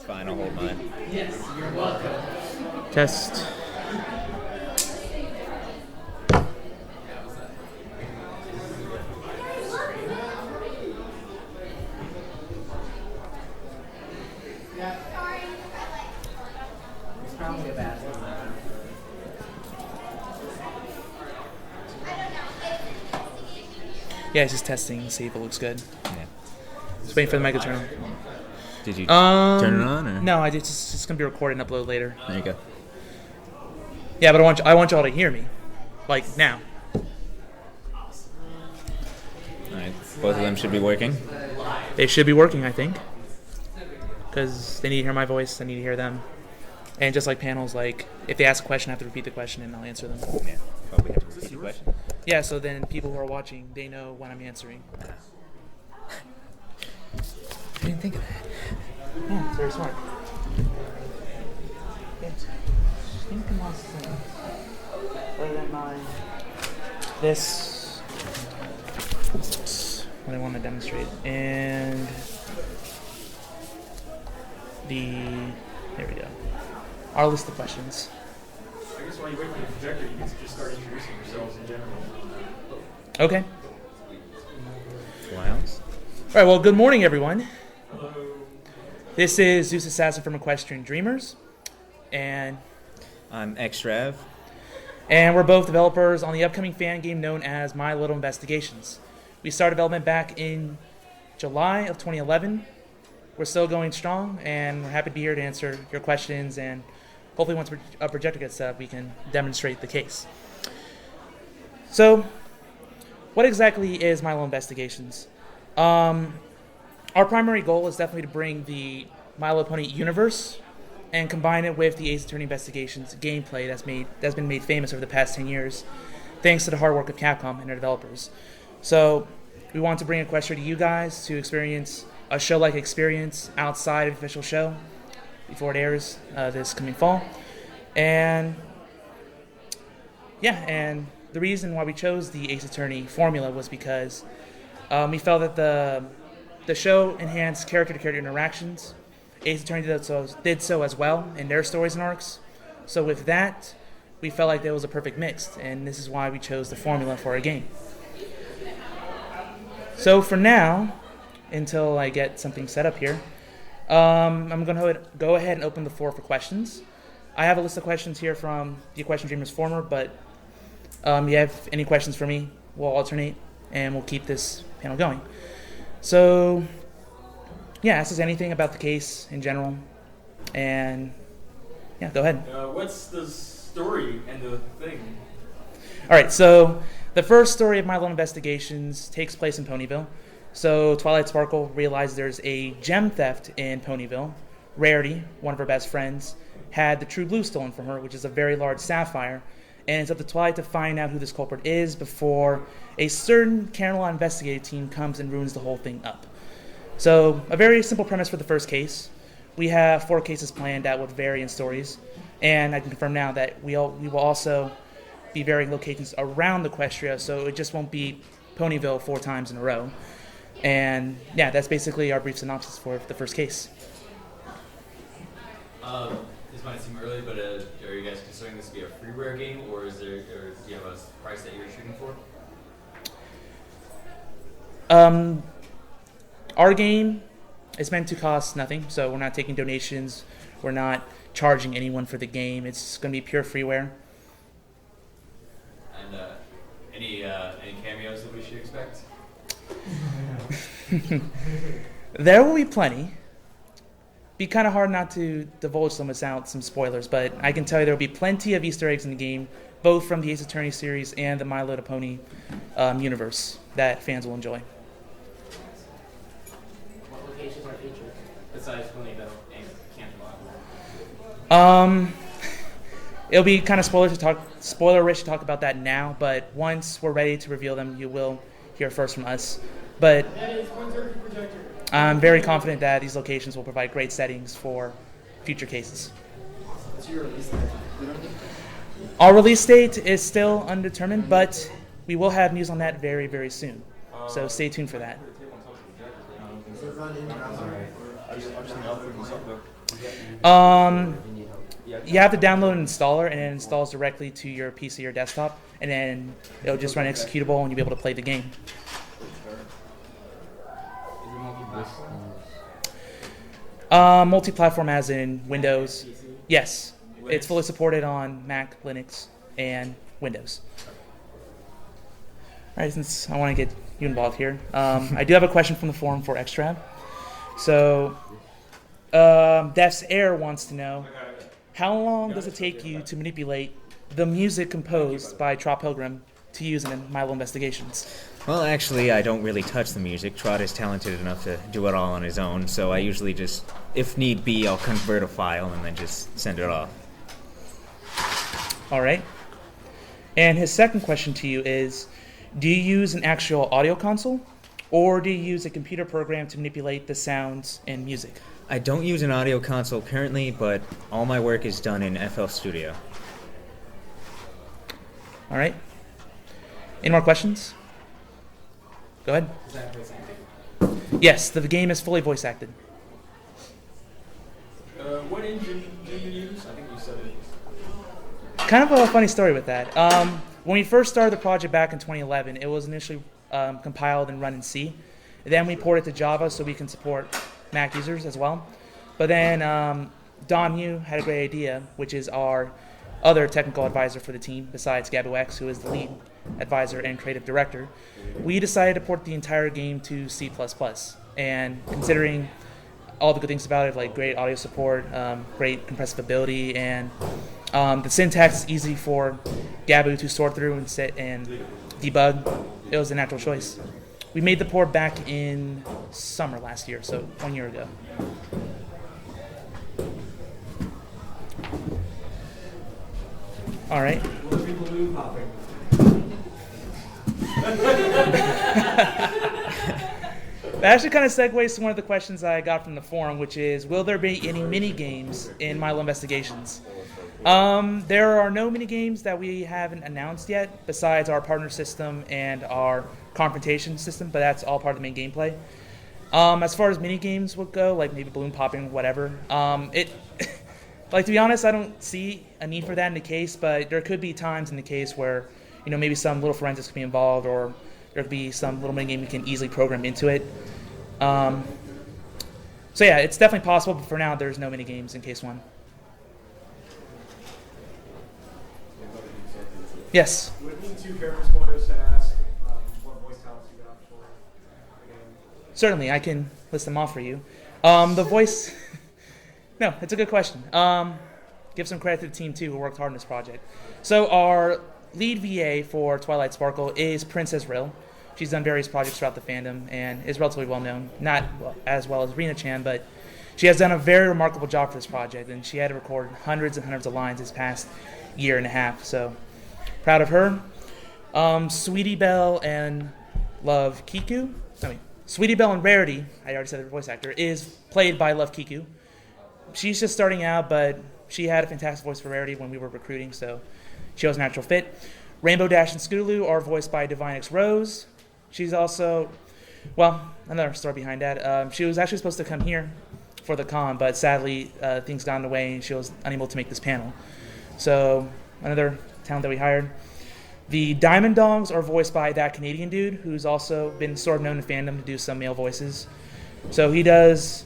fine. I'll hold mine. Yes, you're welcome. Test. It's probably a bad one. Yeah, it's just testing, see if it looks good. Yeah. Just waiting for the mic to turn on. Did you turn it on? Or? No, it's just gonna be recorded and uploaded later. There you go. Yeah, but I want y'all to hear me, like now. All right. Both of them should be working. They should be working, I think, because they need to hear my voice. I need to hear them, and just like panels, like if they ask a question, I have to repeat the question and I'll answer them. Yeah. Probably have to repeat the question. Yeah, so then people who are watching, they know when I'm answering. I didn't think of that. Yeah, it's very smart. Other than this, what I want to demonstrate, and there we go. Our list of questions. I guess while you wait for the projector, you can just start introducing yourselves in general. Okay. Clowns. All right. Well, good morning, everyone. Hello. This is Zeus Assassin from Equestrian Dreamers, and I'm Xtrav. we're both developers on the upcoming fan game known as My Little Investigations. We started development back in July of 2011. We're still going strong, and we're happy to be here to answer your questions, and hopefully once a projector gets set up, we can demonstrate the case. So, what exactly is My Little Investigations? Our primary goal is definitely to bring the My Little Pony universe and combine it with the Ace Attorney Investigations gameplay that's been made famous over the past 10 years, thanks to the hard work of Capcom and their developers. So we want to bring Equestria to you guys to experience a show-like experience outside of the official show before it airs this coming fall. And and the reason why we chose the Ace Attorney formula was because we felt that the show enhanced character-to-character interactions. Ace Attorney did so as well in their stories and arcs. So with that, we felt like there was a perfect mix, and this is why we chose the formula for our game. So for now, until I get something set up here, I'm going to go ahead and open the floor for questions. I have a list of questions here from the Equestrian Dreamers former, but you have any questions for me, we'll alternate, and we'll keep this panel going. So, ask us anything about the case in general, and go ahead. What's the story and the thing? All right, so the first story of My Little Investigations takes place in Ponyville. So Twilight Sparkle realized there's a gem theft in Ponyville. Rarity, one of her best friends, had the True Blue stolen from her, which is a very large sapphire, and it's up to Twilight to find out who this culprit is before a certain Carolina investigative team comes and ruins the whole thing up. So, a very simple premise for the first case. We have 4 cases planned out with varying stories, and I can confirm now that we will also be varying locations around Equestria, so it just won't be Ponyville 4 times in a row. And that's basically our brief synopsis for the first case. This might seem early, but are you guys considering this to be a freeware game, or do you have a price that you're shooting for? Our game is meant to cost nothing, so we're not taking donations. We're not charging anyone for the game. It's going to be pure freeware. And any cameos that we should expect? There will be plenty. Be kind of hard not to divulge some spoilers, but I can tell you there will be plenty of Easter eggs in the game, both from the Ace Attorney series and the My Little Pony universe that fans will enjoy. What locations are featured besides Ponyville and Canterlot? It'll be kind of spoiler-rich to talk about that now, but once we're ready to reveal them, you will hear first from us. But I'm very confident that these locations will provide great settings for future cases. What's your release date? Our release date is still undetermined, but we will have news on that very, very soon. So stay tuned for that. You have to download an installer, and it installs directly to your PC or desktop, and then it'll just run executable, and you'll be able to play the game. Multi-platform as in Windows. Yes, it's fully supported on Mac, Linux, and Windows. All right, since I want to get you involved here, I do have a question from the forum for Extra. So, Def's Air wants to know, how long does it take you to manipulate the music composed by Trot Pilgrim to use in My Little Investigations? Well, actually, I don't really touch the music. Trot is talented enough to do it all on his own, so I usually just, if need be, I'll convert a file and then just send it off. All right. And his second question to you is, do you use an actual audio console, or do you use a computer program to manipulate the sounds and music? I don't use an audio console currently, but all my work is done in FL Studio. All right. Any more questions? Go ahead. Exactly the same thing. Yes, the game is fully voice acted. What engine do you use? I think you said it. Kind of a funny story with that. When we first started the project back in 2011, it was initially compiled and run in C. Then we ported it to Java so we can support Mac users as well. But then Don Yu had a great idea, which is our other technical advisor for the team, besides Gabo X, who is the lead advisor and creative director. We decided to port the entire game to C++. And considering all the good things about it, like great audio support, great compressibility, and the syntax is easy for Gabo to sort through and sit and debug, it was a natural choice. We made the port back in summer last year, so 1 year ago. All right. Will there be balloon popping? That actually kind of segues to one of the questions I got from the forum, which is, will there be any mini games in My Little Investigations? There are no mini games that we haven't announced yet, besides our partner system and our confrontation system, but that's all part of the main gameplay. As far as mini games would go, like maybe balloon popping, whatever, like, to be honest, I don't see a need for that in the case, but there could be times in the case where, maybe some little forensics could be involved, or there could be some little mini game we can easily program into it. So yeah, it's definitely possible, but for now, there's no mini games in case 1. Yes? Would it mean 2 character spoilers to ask what voice talents you got for the game? Certainly, I can list them off for you. The voice... No, it's a good question. Give some credit to the team, too, who worked hard on this project. So our lead VA for Twilight Sparkle is Princess Rill. She's done various projects throughout the fandom and is relatively well-known. Not as well as Rena-chan, but she has done a very remarkable job for this project, and she had to record hundreds and hundreds of lines this past year and a half, so proud of her. Sweetie Belle and Sweetie Belle and Rarity, I already said her voice actor, is played by Love Kiku. She's just starting out, but she had a fantastic voice for Rarity when we were recruiting, so she was a natural fit. Rainbow Dash and Scootaloo are voiced by Divine X Rose. She's also, another story behind that. She was actually supposed to come here for the con, but sadly things got in the way and she was unable to make this panel. So another talent that we hired. The Diamond Dogs are voiced by that Canadian dude who's also been sort of known in fandom to do some male voices. So he does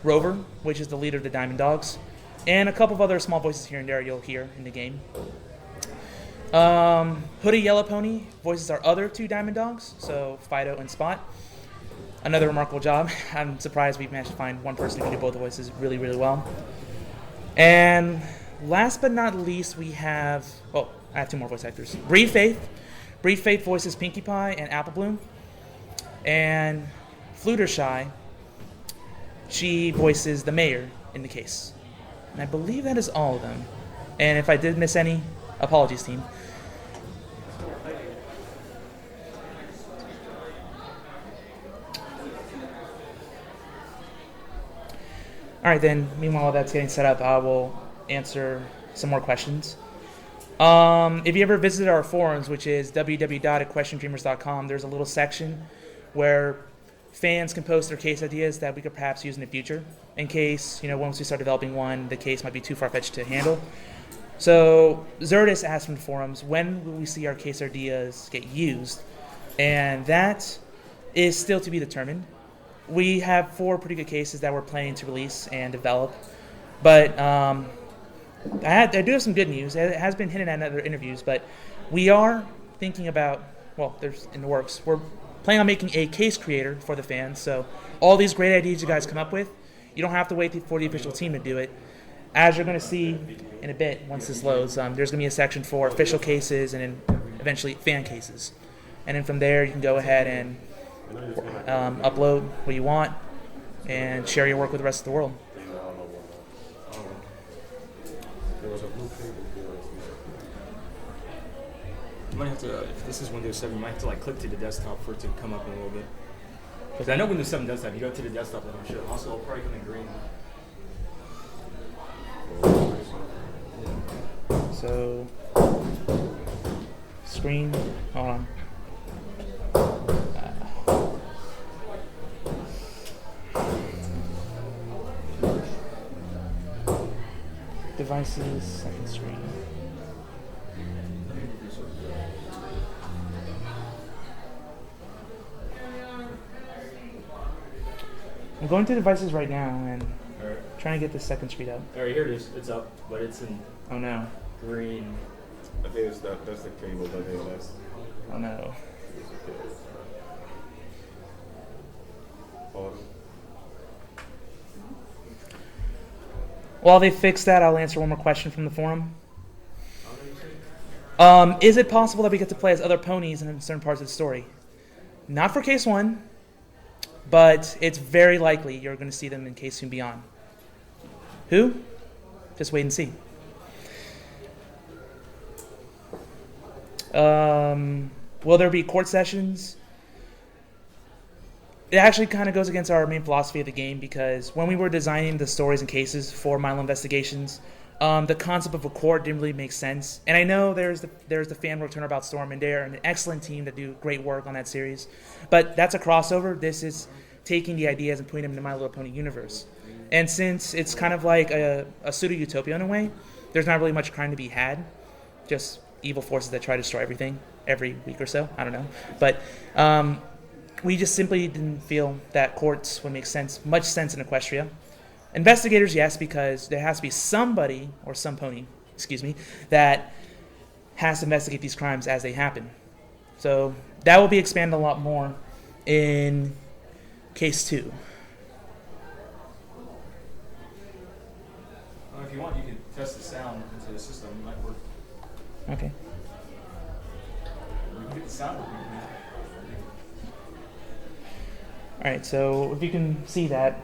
Rover, which is the leader of the Diamond Dogs, and a couple of other small voices here and there you'll hear in the game. Hoodie Yellow Pony voices our other 2 Diamond Dogs, so Fido and Spot. Another remarkable job. I'm surprised we've managed to find one person who can do both the voices really, really well. And last but not least, we have... I have 2 more voice actors. Bree Faith. Bree Faith voices Pinkie Pie and Apple Bloom. And Fluttershy, she voices the mayor in the case. And I believe that is all of them. And if I did miss any, apologies, team. All right, then, meanwhile that's getting set up, I will answer some more questions. If you ever visited our forums, which is www.equestriandreamers.com, there's a little section where fans can post their case ideas that we could perhaps use in the future, in case, once we start developing one, the case might be too far-fetched to handle. So Zerdis asked from the forums, when will we see our case ideas get used? And that is still to be determined. We have 4 pretty good cases that we're planning to release and develop, but I do have some good news. It has been hinted at in other interviews, but we are thinking about, there's in the works. We're planning on making a case creator for the fans. So all these great ideas you guys come up with, you don't have to wait for the official team to do it. As you're going to see in a bit, once this loads, there's going to be a section for official cases and then eventually fan cases. And then from there, you can go ahead and upload what you want and share your work with the rest of the world. You might have to, if this is Windows 7, you might have to click to the desktop for it to come up in a little bit. Because I know Windows 7 does that. You go to the desktop and I'm sure. Also, it'll probably come in green. So, screen, hold on. Devices, second screen. I'm going to devices right now and trying to get the second screen up. Alright, here it is. It's up, but it's in Oh no. green. I think that's the cable that they left. Oh no. While they fix that, I'll answer one more question from the forum. Is it possible that we get to play as other ponies in certain parts of the story? Not for Case 1, but it's very likely you're going to see them in Case 2 and beyond. Who? Just wait and see. Will there be court sessions? It actually kind of goes against our main philosophy of the game, because when we were designing the stories and cases for Milo Investigations, the concept of a court didn't really make sense. And I know there's the fan work Turnabout Storm, and they're an excellent team that do great work on that series. But that's a crossover. This is taking the ideas and putting them in the My Little Pony universe. And since it's kind of like a pseudo-utopia in a way, there's not really much crime to be had. Just evil forces that try to destroy everything every week or so. I don't know. But we just simply didn't feel that courts would make much sense in Equestria. Investigators, yes, because there has to be somebody, or some pony, that has to investigate these crimes as they happen. So that will be expanded a lot more in Case 2. If you want, you can test the sound into the system. It might work. Okay. We can get the sound working. All right, so if you can see that,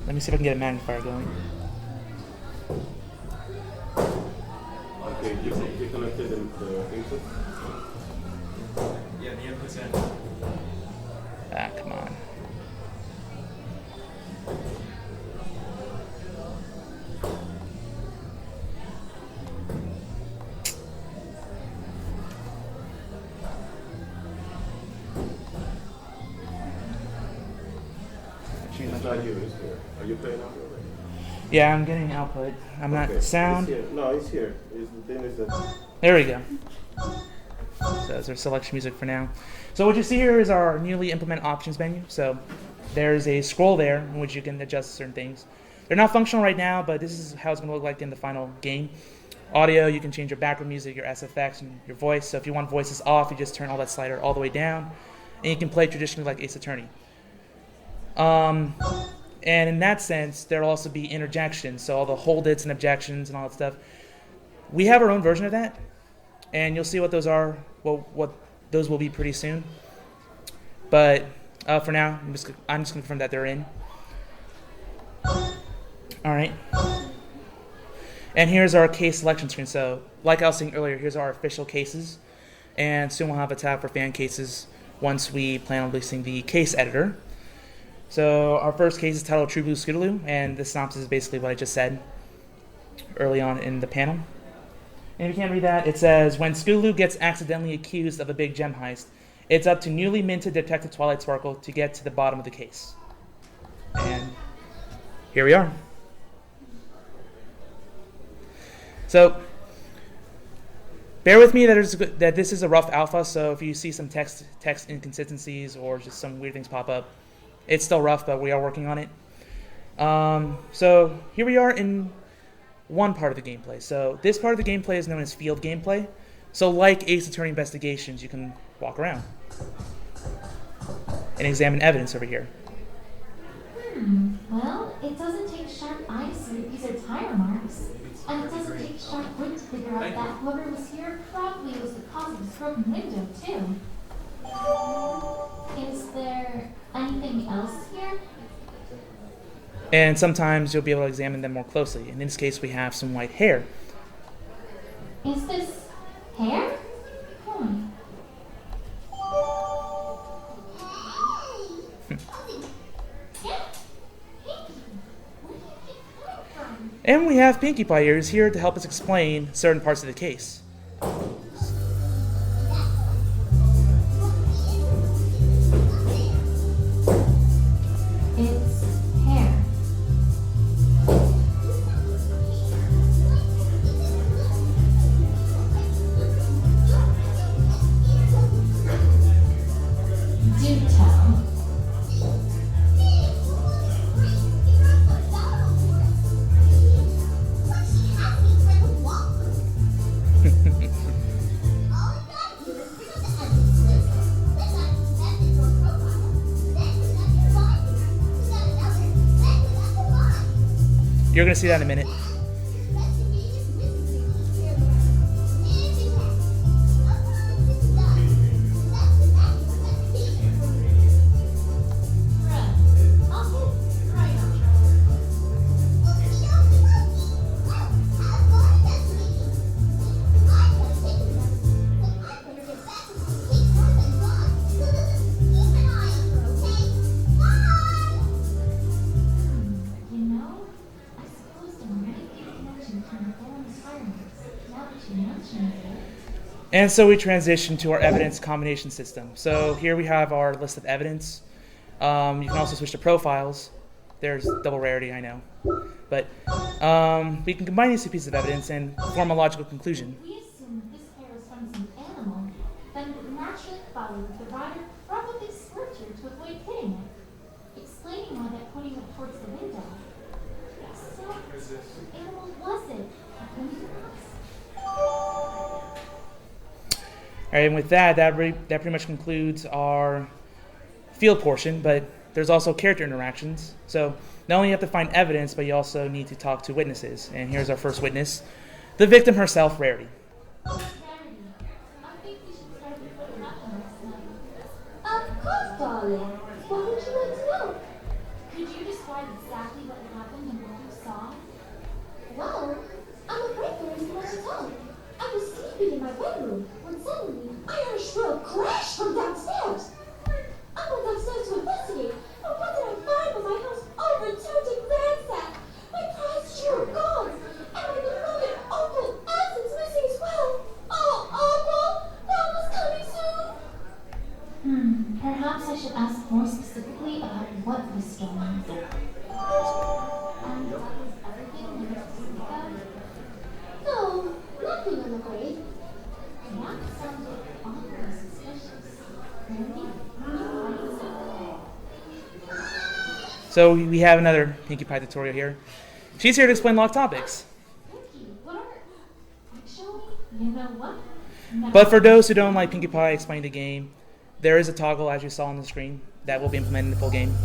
let me see if I can get a magnifier going. Okay, you connected the input? Yeah, the input's in. Ah, come on. It's not you, it's here. Are you playing out already? Yeah, I'm getting output. I'm not sound. It's here. No, it's here. The thing is that. There we go. So there's our selection music for now. So what you see here is our newly implemented options menu. So there's a scroll there in which you can adjust certain things. They're not functional right now, but this is how it's going to look like in the final game. Audio, you can change your background music, your SFX, and your voice. So if you want voices off, you just turn all that slider all the way down, and you can play traditionally like Ace Attorney. And in that sense, there'll also be interjections, so all the hold its and objections and all that stuff. We have our own version of that, and you'll see what those are. What those will be pretty soon. But for now, I'm just going to confirm that they're in. All right. And here's our case selection screen. So, like I was saying earlier, here's our official cases, and soon we'll have a tab for fan cases once we plan on releasing the case editor. So our first case is titled True Blue Scootaloo, and the synopsis is basically what I just said early on in the panel. And if you can't read that, it says, when Scootaloo gets accidentally accused of a big gem heist, It's up to newly minted Detective Twilight Sparkle to get to the bottom of the case. And here we are. So, bear with me that this is a rough alpha, so if you see some text inconsistencies or just some weird things pop up, it's still rough, but we are working on it. So here we are in one part of the gameplay. So this part of the gameplay is known as field gameplay. So like Ace Attorney Investigations, you can walk around and examine evidence over here. Well, it doesn't take sharp eyes to read these are tire marks. And it doesn't take sharp wit to figure out that whoever was here probably was the cause of this broken window, too. Is there anything else here? And sometimes you'll be able to examine them more closely. In this case, we have some white hair. Is this hair? And we have Pinkie Pie here, who's here to help us explain certain parts of the case. It's hair. Do tell. You're going to see that in a minute. And so we transition to our evidence combination system. So here we have our list of evidence. You can also switch to profiles. There's double rarity, I know. But we can combine these two pieces of evidence and form a logical conclusion. We assume that this hair is from some animal, then it would naturally follow that the rider probably swerved here to avoid hitting it, explaining why they're pointing up towards the window. So, what animal was it? All right, and with that pretty much concludes our field portion, but there's also character interactions. So not only you have to find evidence, but you also need to talk to witnesses. And here's our first witness, the victim herself, Rarity. Rarity, I think we should start with what happened last night. Of course, darling. What would you like to know? Could you describe exactly what happened and what you saw? Well, I'm afraid there isn't much to tell. I was sleeping in my bedroom when suddenly I heard a shrill crash from downstairs. I went downstairs to investigate, and what did I find but my house overturned and ransacked? My prized jewel gone, and my beloved Opal Essence missing as well. Oh, Opal, that was coming soon. Perhaps I should ask more specifically about what was stolen. And that was everything you were to speak of? No, nothing, I'm afraid. That sounded awfully suspicious. Maybe. So we have another Pinkie Pie tutorial here. She's here to explain locked topics. Pinkie, what are... Actually, you know what? Never But for those who don't like Pinkie Pie explaining the game, there is a toggle, as you saw on the screen, that will be implemented in the full game.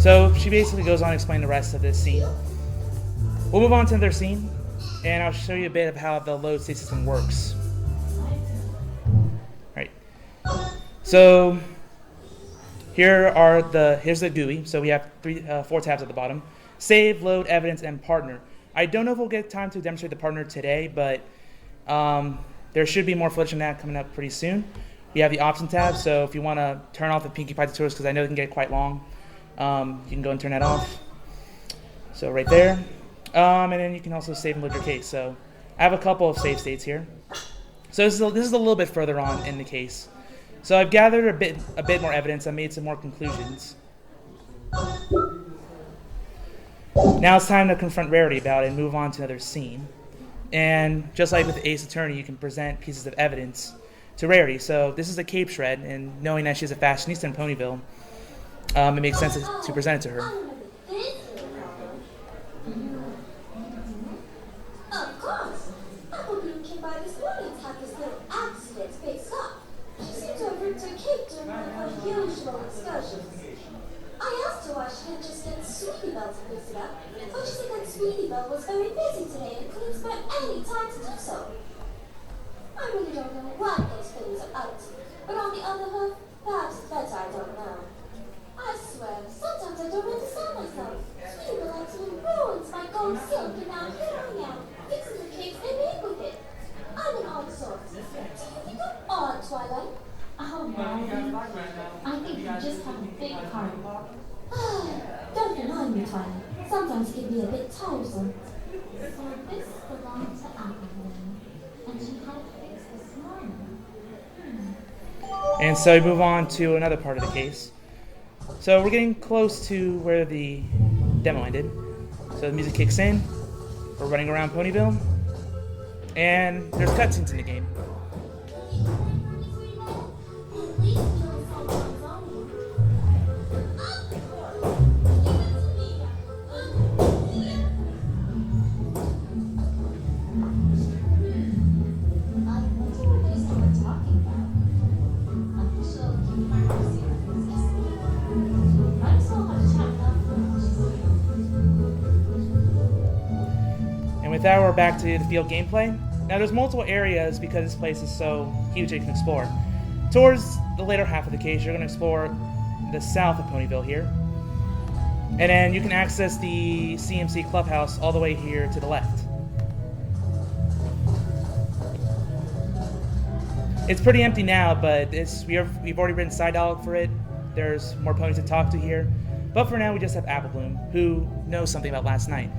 So she basically goes on to explain the rest of this scene. We'll move on to another scene, and I'll show you a bit of how the load state system works. Right. So here's the GUI. So we have 4 tabs at the bottom: save, load, evidence, and partner. I don't know if we'll get time to demonstrate the partner today, but there should be more footage on that coming up pretty soon. We have the option tab, so if you want to turn off the Pinkie Pie tutorials, because I know it can get quite long, you can go and turn that off. So right there. And then you can also save and load your case. So I have a couple of save states here. So this is a little bit further on in the case. So I've gathered a bit more evidence. I made some more conclusions. Now it's time to confront Rarity about it and move on to another scene. And just like with Ace Attorney, you can present pieces of evidence to Rarity. So this is a cape shred, and knowing that she's a fashionista in Ponyville, it makes sense to present it to her. Of course. Apple Bloom came by this morning to have this little accident fixed up. She seemed to have ripped her cape during one of her usual excursions. I asked her why she didn't just get Sweetie Belle to fix it up, but she said that Sweetie Belle was very busy today and couldn't spare any time to do so. I really don't know what those feelings are up to, but on the other hand, perhaps it's better I don't know. I swear, sometimes I don't understand myself. Sweetie Belle actually ruins my gold silk and now hearing out, fixing the cakes they make with it. I'm an odd sort. Do you think I'm odd, Twilight? Oh, well, I think you just have a big heart. Don't remind me, Twilight. Sometimes it can be a bit tiresome. So this belonged to Apple Bloom, and she had it fixed this morning. And so we move on to another part of the case. So we're getting close to where the demo ended. So the music kicks in. We're running around Ponyville. And there's cutscenes in the game. With that, we're back to the field gameplay. Now there's multiple areas because this place is so huge that you can explore. Towards the later half of the case, you're going to explore the south of Ponyville here. And then you can access the CMC clubhouse all the way here to the left. It's pretty empty now, but we've already written side dialogue for it. There's more ponies to talk to here. But for now, we just have Apple Bloom, who knows something about last night.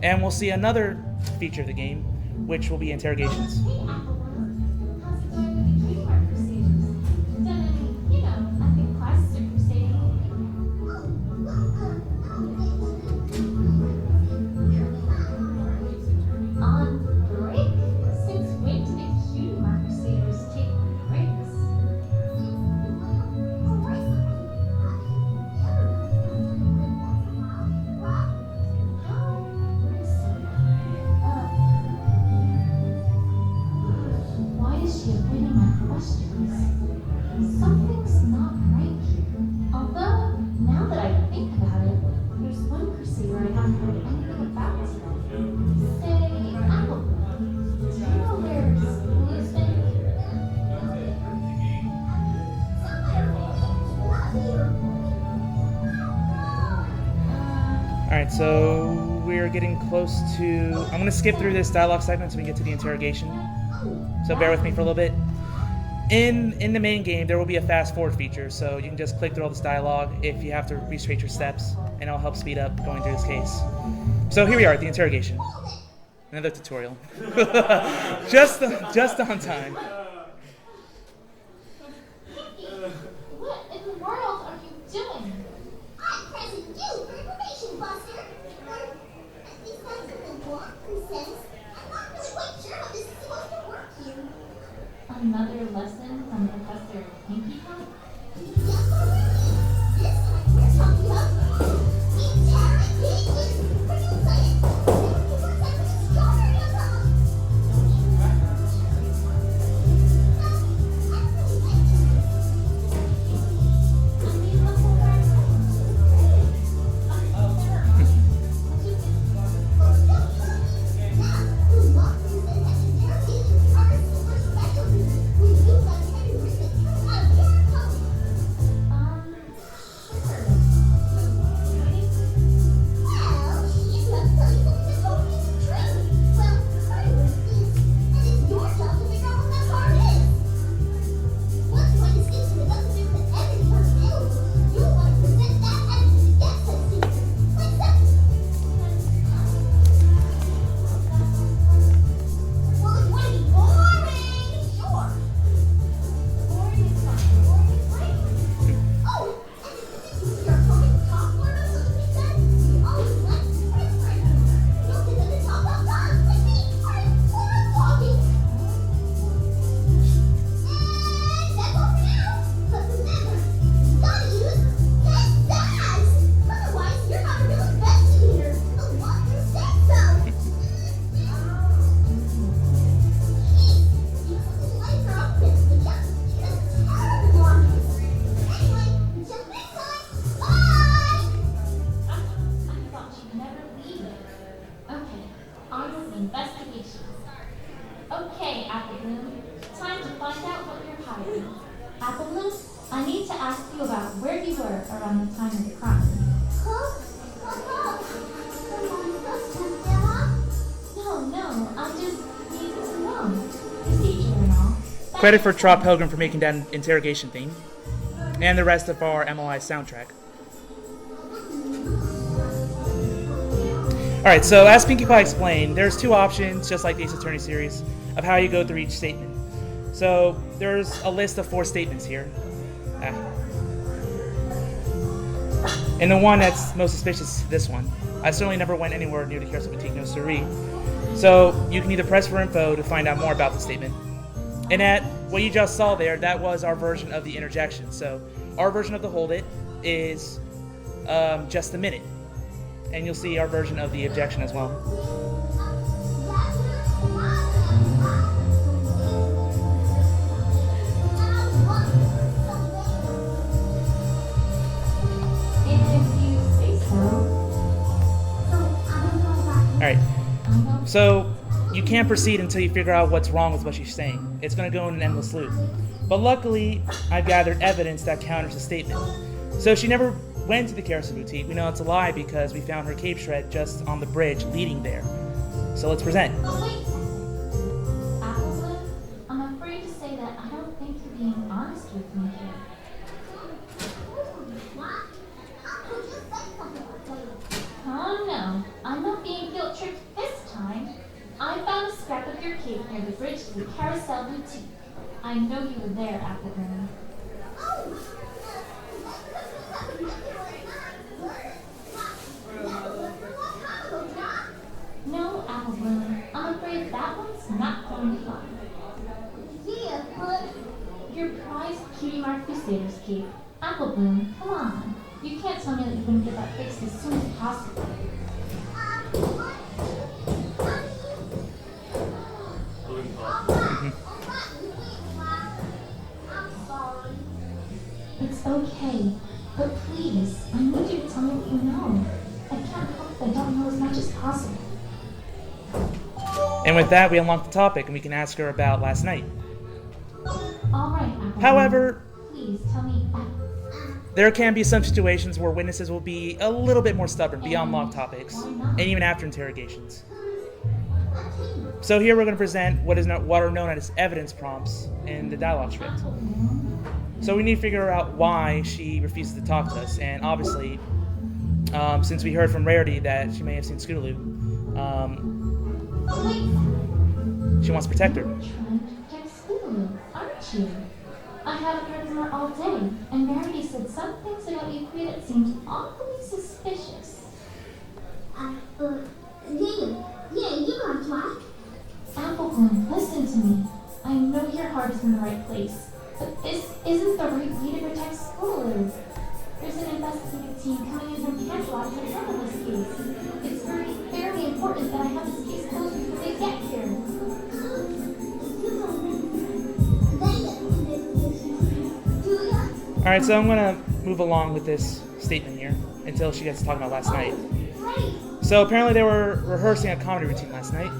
And we'll see another feature of the game, which will be interrogations. Hey, Apple Bloom. How's it going with the Kmart crusaders? Done any, epic classes or crusading? On break? Since when did the Kmart crusaders take breaks? Why is she avoiding my questions? Something's not right here. Although, now that I think about it, there's one crusader I haven't heard anything about. Say, Apple. Do you know where Blue's been? Alright, so we're getting close to... I'm going to skip through this dialogue segment so we can get to the interrogation. So bear with me for a little bit. In the main game, there will be a fast forward feature, so you can just click through all this dialogue if you have to retrace your steps, and it'll help speed up going through this case. So here we are at the interrogation. Another tutorial. just on time. What in the world are you doing? I'm pressing you for information, Buster. Or at least that's what the book says. I'm not really quite sure how this is supposed to work here. Another lesson from Professor Pinkie Pie? Yes, already. This time we're talking about interrogations. Are you excited? 24/7 strawberry on top. ask you about where you were around the time of the crime. Huh? Papa! Someone else took Grandma? No, I just needed to know. Procedure and all. Credit for Trot Pilgrim for making that interrogation theme, and the rest of our MLI soundtrack. Alright, so as Pinkie Pie explained, there's two options, just like the Ace Attorney series, of how you go through each statement. So there's a list of 4 statements here. And the one that's most suspicious is this one. I certainly never went anywhere near the Carousel Boutique, no siree. So you can either press for info to find out more about the statement. And at what you just saw there, that was our version of the interjection. So our version of the hold it is just a minute. And you'll see our version of the objection as well. If you say so. Alright, so you can't proceed until you figure out what's wrong with what she's saying. It's going to go in an endless loop. But luckily, I've gathered evidence that counters the statement. So she never went to the Carousel Boutique. We know it's a lie because we found her cape shred just on the bridge leading there. So let's present. Oh, wait. Applewood, I'm afraid to say that I don't think you're being honest with me here. What? How could you say something like that? Oh no, I'm not being guilt tripped this time. I found a scrap of your cape near the bridge to the Carousel Boutique. I know you were there, Applewood. Oh! No, Applewood, I'm afraid that one's not going to fly. Yeah, but Your prized Cutie Mark Crusaders cape. Applebloom, come on. You can't tell me that you're going to get that fixed as soon as possible. I'm sorry. It's okay, but please, I need you to tell me what you know. I can't help if I don't know as much as possible. And with that, we unlock the topic and we can ask her about last night. All right, Applebloom. However, Please tell me. there can be some situations where witnesses will be a little bit more stubborn beyond locked topics, and even after interrogations. So here we're going to present what are known as evidence prompts in the dialogue script. So we need to figure out why she refuses to talk to us, and obviously, since we heard from Rarity that she may have seen Scootaloo, she wants to protect her. You're trying to protect Scootaloo, aren't you? I haven't heard from her all day, and Rarity said some things about you three that seemed awfully suspicious. Yeah, you got what? Applebloom, listen to me. I know your heart is in the right place, but this isn't the right way to protect Scootaloo. There's an investigative team coming in from Canterlot to handle this case. It's very important that I have this case closed before they get here. Alright, so I'm going to move along with this statement here until she gets to talking about last night. So apparently they were rehearsing a comedy routine last night.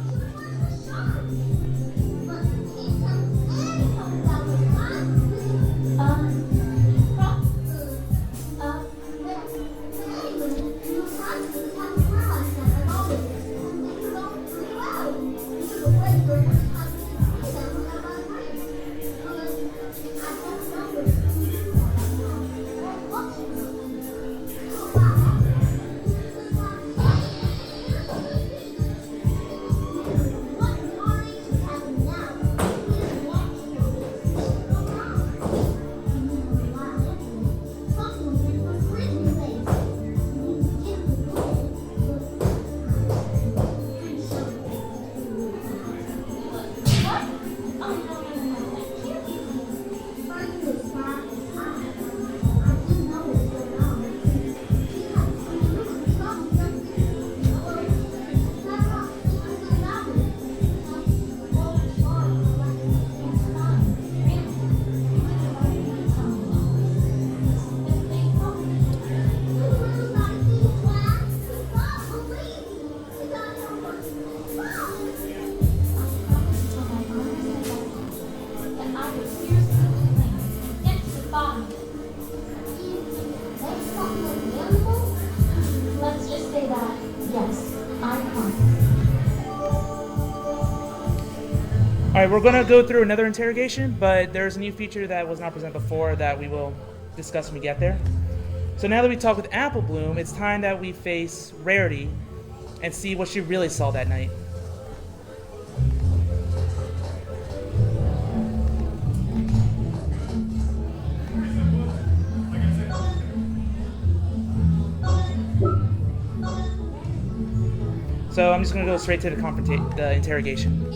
Alright, we're going to go through another interrogation, but there's a new feature that was not presented before that we will discuss when we get there. So now that we talked with Apple Bloom, it's time that we face Rarity and see what she really saw that night. So I'm just going to go straight to the interrogation.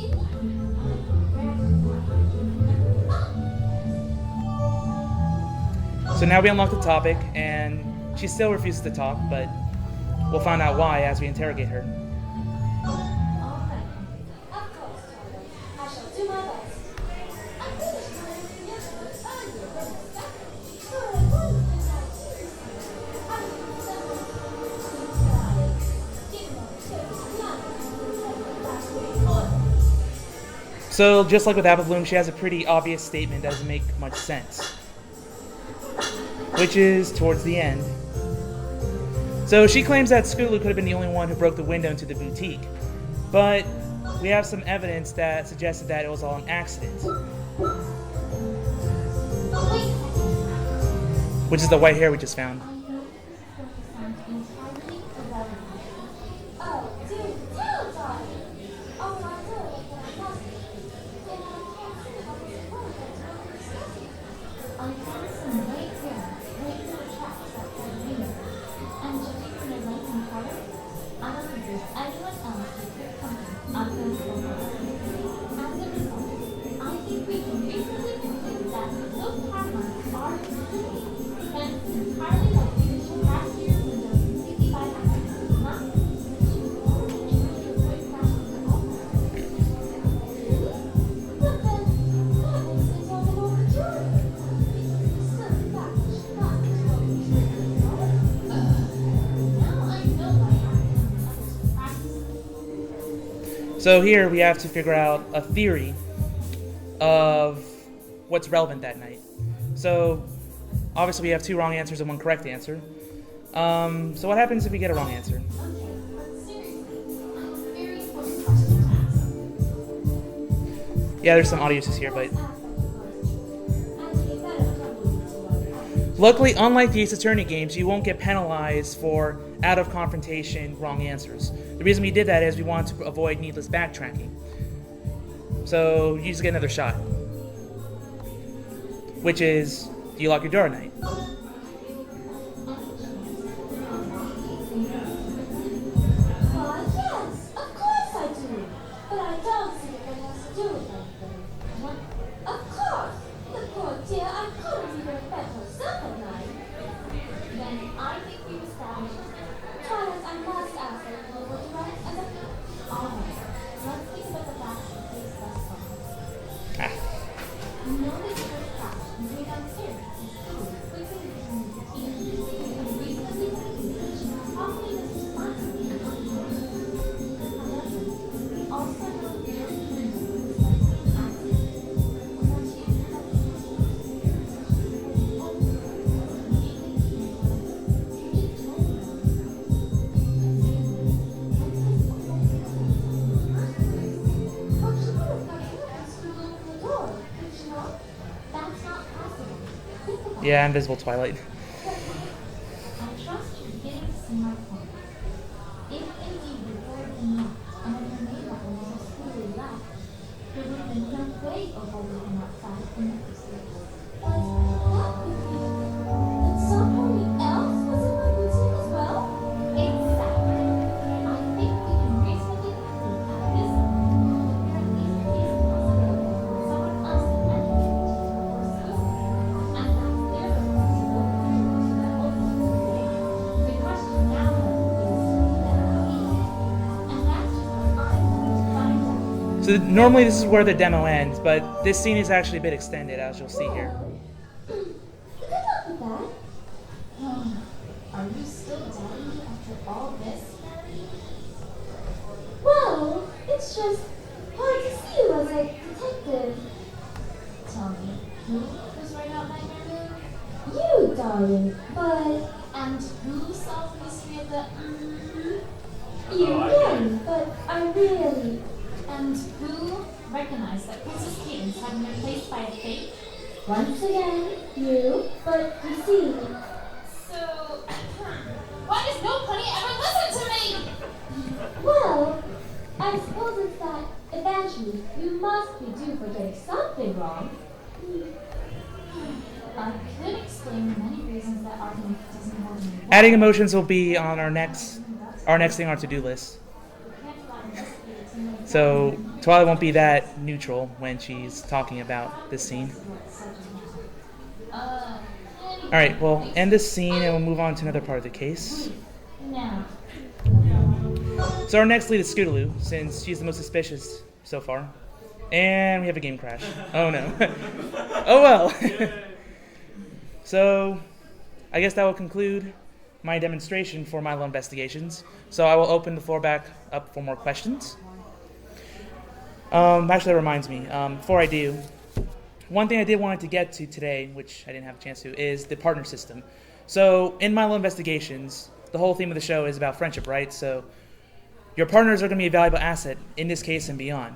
So now we unlock the topic, and she still refuses to talk, but we'll find out why as we interrogate her. Alright. Of course, darling. I shall do my best. I finished my lesson yesterday earlier than expected. For a wonderful night too. I was so even though it took a last week's So just like with Apple Bloom, she has a pretty obvious statement that doesn't make much sense, which is towards the end. So she claims that Scootaloo could have been the only one who broke the window into the boutique, but we have some evidence that suggested that it was all an accident, which is the white hair we just found. Oh, do tell, darling. Oh, I do, but I must. And I can't see how this works until we discuss it. I found some white hair right through the tracks that had me. And judging from your length and color, I don't think there's anyone else who could come up those photos. As a result, I think we can reasonably conclude that those patterns are existing. And it's entirely likely that you passed through your window completely by accident, not intentionally. Your voice crashed into all that. But then, that makes it all the more peculiar. Some fact should not be spoken to in now I know why accidents and others practice. So here we have to figure out a theory of what's relevant that night. So obviously we have 2 wrong answers and 1 correct answer. So what happens if we get a wrong answer? Okay, but seriously, I have a very important question to ask. Yeah, there's some audio issues here, but Ask that first. Actually, better probably to luckily, unlike the Ace Attorney games, you won't get penalized for out-of-confrontation wrong answers. The reason we did that is we wanted to avoid needless backtracking. So you just get another shot, which is, do you lock your door at night? Why, yes, of course I do. But I don't see what that has to do with anything. What? Of course. The poor dear, I couldn't even bed herself at night. Then I think we've established. Trials, I must ask that you will direct as a... Alright, let's think about the facts and case thus far. You know that you were crashed and way downstairs and Scootaloo quickly returned to the team. You can reasonably conclude that she probably was responsible for the incident. However, we also know very clearly it was likely an accident. And that she had had a but she could have got in and Scootaloo opened the door, could she not? That's not possible. Think about Yeah, Invisible Twilight. I trust you're beginning to see my point. If indeed the door had been locked and had remained that way until Scootaloo left, there would have been no way of holding him outside innocuously. But that could mean that somebody else was in my boutique as well? Exactly. I think we can reasonably conclude that this there at least is a possibility that someone else had entered the boutique before Scootaloo, and that's their responsibility to that ultimate thing. The question now is and that's just what I'm going to find out. So normally this is where the demo ends, but this scene is actually a bit extended, as you'll see here. Good luck with that. Are you still doubting me after all this, Mary? Well, it's just hard to see you as a detective. Tell me, who was right out Nightmare Moon? You, darling. But, and who solved the mystery of the, You did, but I really... And who recognized that Princess Cadence had been replaced by a fake? Once again, you, but you see, So, why does no pony ever listen to me? well, I suppose it's that eventually you must be due for getting something wrong. I could explain the many reasons that argument doesn't hold me. Adding emotions will be on our next thing on our to-do list. So Twilight won't be that neutral when she's talking about this scene. All right, we'll end this scene and we'll move on to another part of the case. Now, So our next lead is Scootaloo, since she's the most suspicious so far. And we have a game crash. Oh no. Oh well. So I guess that will conclude my demonstration for My Little Investigations. So I will open the floor back up for more questions. Actually, that reminds me, before I do, one thing I did want to get to today, which I didn't have a chance to, is the partner system. So in My Little Investigations, the whole theme of the show is about friendship, right? So your partners are going to be a valuable asset in this case and beyond.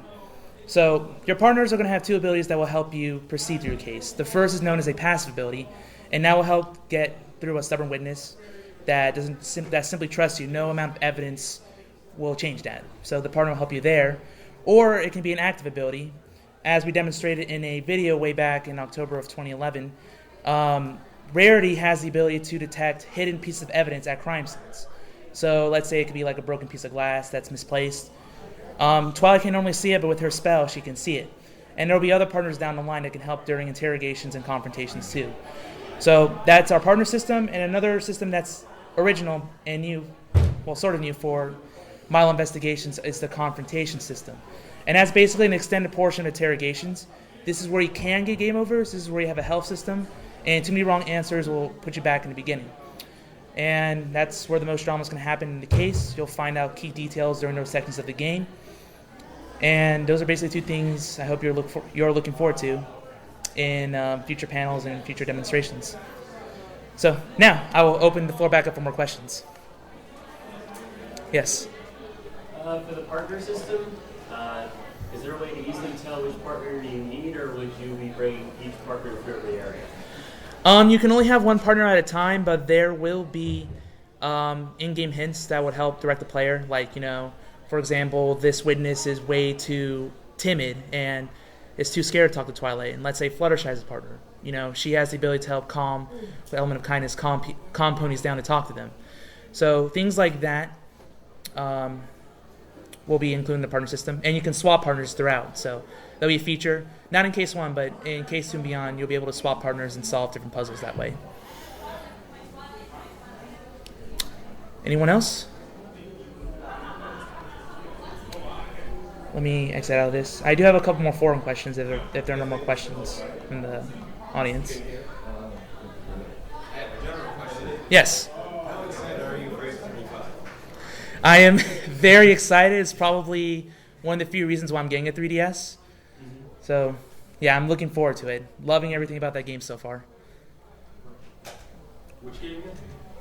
So your partners are going to have two abilities that will help you proceed through your case. The first is known as a passive ability, and that will help get through a stubborn witness that simply trusts you. No amount of evidence will change that. So the partner will help you there. Or it can be an active ability, as we demonstrated in a video way back in October of 2011. Rarity has the ability to detect hidden pieces of evidence at crime scenes. So let's say it could be like a broken piece of glass that's misplaced. Twilight can normally see it, but with her spell, she can see it. And there will be other partners down the line that can help during interrogations and confrontations too. So that's our partner system, and another system that's original and new, well, sort of new for My Little Investigations is the confrontation system. And that's basically an extended portion of interrogations. This is where you can get game overs. This is where you have a health system, and too many wrong answers will put you back in the beginning. And that's where the most drama is going to happen in the case. You'll find out key details during those sections of the game. And those are basically two things I hope you're looking forward to in future panels and future demonstrations. So now I will open the floor back up for more questions. Yes. For the partner system, is there a way to easily tell which partner you need, or would you be bringing each partner through every area? You can only have one partner at a time, but there will be in-game hints that would help direct the player. Like, for example, this witness is way too timid and is too scared to talk to Twilight. And let's say Fluttershy is a partner. She has the ability to help calm, the element of kindness, calm ponies down to talk to them. So things like that will be included in the partner system. And you can swap partners throughout. So that'll be a feature. Not in case 1, but in case 2 and beyond, you'll be able to swap partners and solve different puzzles that way. Anyone else? Let me exit out of this. I do have a couple more forum questions if there are no more questions from the audience. Yes. How excited are you for 3.5? I am very excited. It's probably one of the few reasons why I'm getting a 3DS. So, yeah, I'm looking forward to it. Loving everything about that game so far. Which game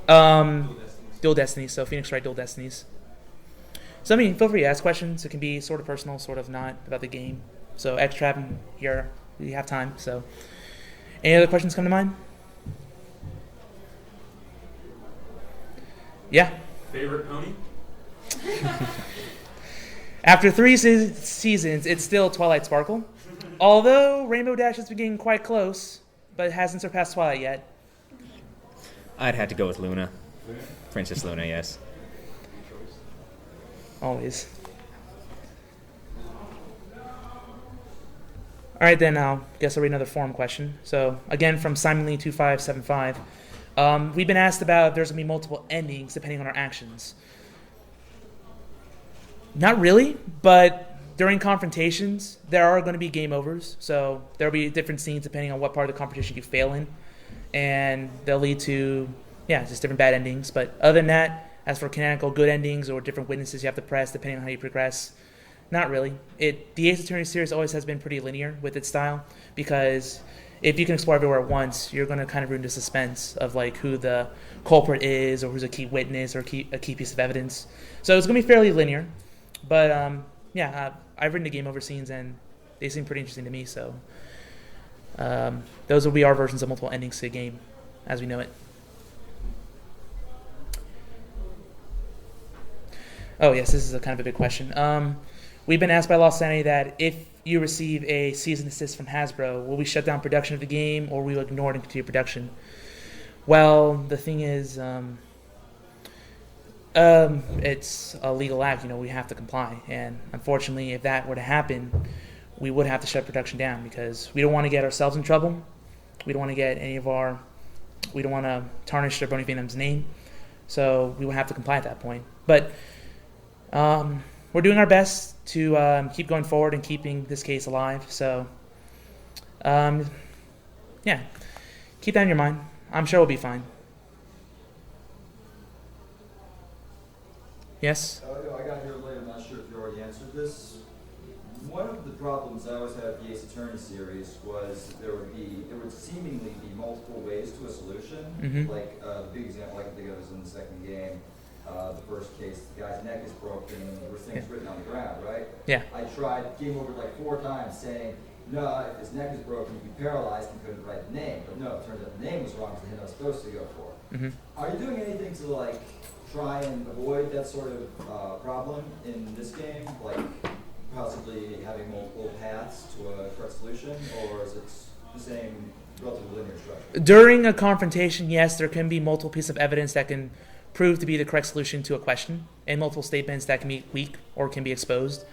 again? Dual Destinies. So Phoenix Wright Dual Destinies. So, feel free to ask questions. It can be sort of personal, sort of not, about the game. So, X-Trap here, we have time. So, any other questions come to mind? Yeah. Favorite pony? After 3 seasons, it's still Twilight Sparkle. Although Rainbow Dash has been getting quite close, but it hasn't surpassed Twilight yet. I'd have to go with Luna. Princess Luna, yes. Always. All right, then I'll read another forum question. So, again, from Simon Lee 2575. We've been asked about if there's going to be multiple endings depending on our actions. Not really, but during confrontations, there are going to be game overs. So there will be different scenes depending on what part of the competition you fail in. And they'll lead to, just different bad endings. But other than that, as for canonical good endings or different witnesses you have to press depending on how you progress, not really. The Ace Attorney series always has been pretty linear with its style, because if you can explore everywhere at once, you're going to kind of ruin the suspense of like who the culprit is or who's a key witness or a key piece of evidence. So it's going to be fairly linear. But I've written the game over scenes, and they seem pretty interesting to me. So those will be our versions of multiple endings to the game as we know it. Oh yes, this is a kind of a big question. We've been asked by Lost Sanity that if you receive a cease and desist from Hasbro, will we shut down production of the game, or will we ignore it and continue production? Well, the thing is, it's a legal act. We have to comply, and unfortunately, if that were to happen, we would have to shut production down because we don't want to get ourselves in trouble. We don't want to get we don't want to tarnish their Boney Phantom's name, so we would have to comply at that point. But we're doing our best to keep going forward and keeping this case alive. So, yeah, keep that in your mind. I'm sure we'll be fine. Yes? I got here late. I'm not sure if you already answered this. One of the problems I always had with the Ace Attorney series was there would seemingly be multiple ways to a solution. Mm-hmm. Like the big example I can think of is in the second game. The first case, the guy's neck is broken, there were things written on the ground, right? Yeah. I tried game over like 4 times saying, no, if his neck is broken, he'd be paralyzed and couldn't write the name. But no, it turns out the name was wrong, so the hint I was supposed to go for. Mm-hmm. Are you doing anything to like try and avoid that sort of problem in this game? Like possibly having multiple paths to a correct solution, or is it the same relatively linear structure? During a confrontation, yes, there can be multiple pieces of evidence that can prove to be the correct solution to a question, and multiple statements that can be weak or can be exposed.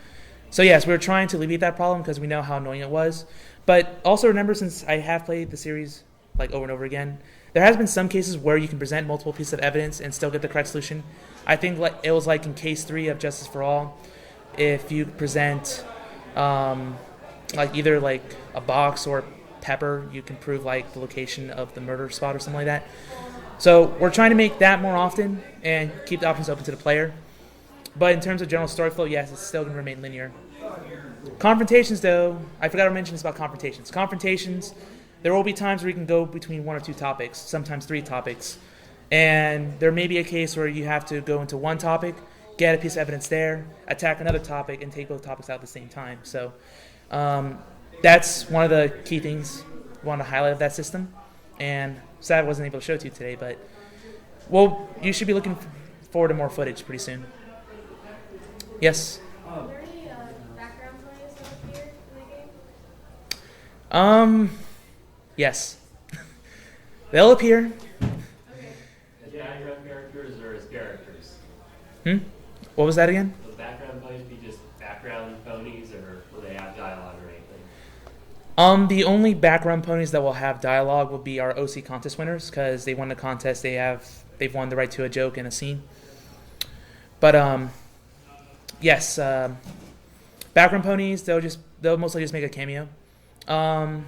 So yes, we're trying to alleviate that problem because we know how annoying it was. But also remember, since I have played the series like over and over again, there has been some cases where you can present multiple pieces of evidence and still get the correct solution. I think it was like in case 3 of Justice for All, if you present like either like a box or pepper, you can prove like the location of the murder spot or something like that. So we're trying to make that more often and keep the options open to the player. But in terms of general story flow, yes, it's still going to remain linear. Confrontations, though, I forgot to mention this about confrontations. Confrontations, there will be times where you can go between 1 or 2 topics, sometimes 3 topics. And there may be a case where you have to go into one topic, get a piece of evidence there, attack another topic, and take both topics out at the same time. So that's one of the key things we want to highlight of that system. And sad I wasn't able to show it to you today, but you should be looking forward to more footage pretty soon. Yes? Are there any background players that appear in the game? Yes. They'll appear. As background characters or as characters? What was that again? Will background ponies be just background ponies, or will they have dialogue or anything? The only background ponies that will have dialogue will be our OC contest winners because they won the contest. They've won the right to a joke and a scene. But yes, background ponies they'll mostly just make a cameo. But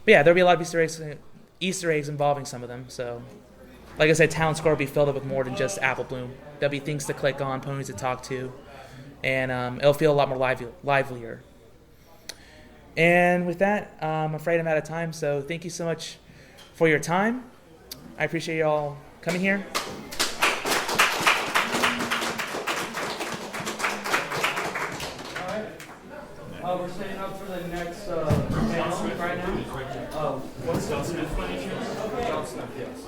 yeah, there'll be a lot of Easter eggs involving some of them. So, like I said, Talent Score will be filled up with more than just Apple Bloom. There'll be things to click on, ponies to talk to, and it'll feel a lot more livelier. And with that, I'm afraid I'm out of time. So thank you so much for your time. I appreciate you all coming here. We're setting up for the next panel right now. What's John Smith? John Smith, yes.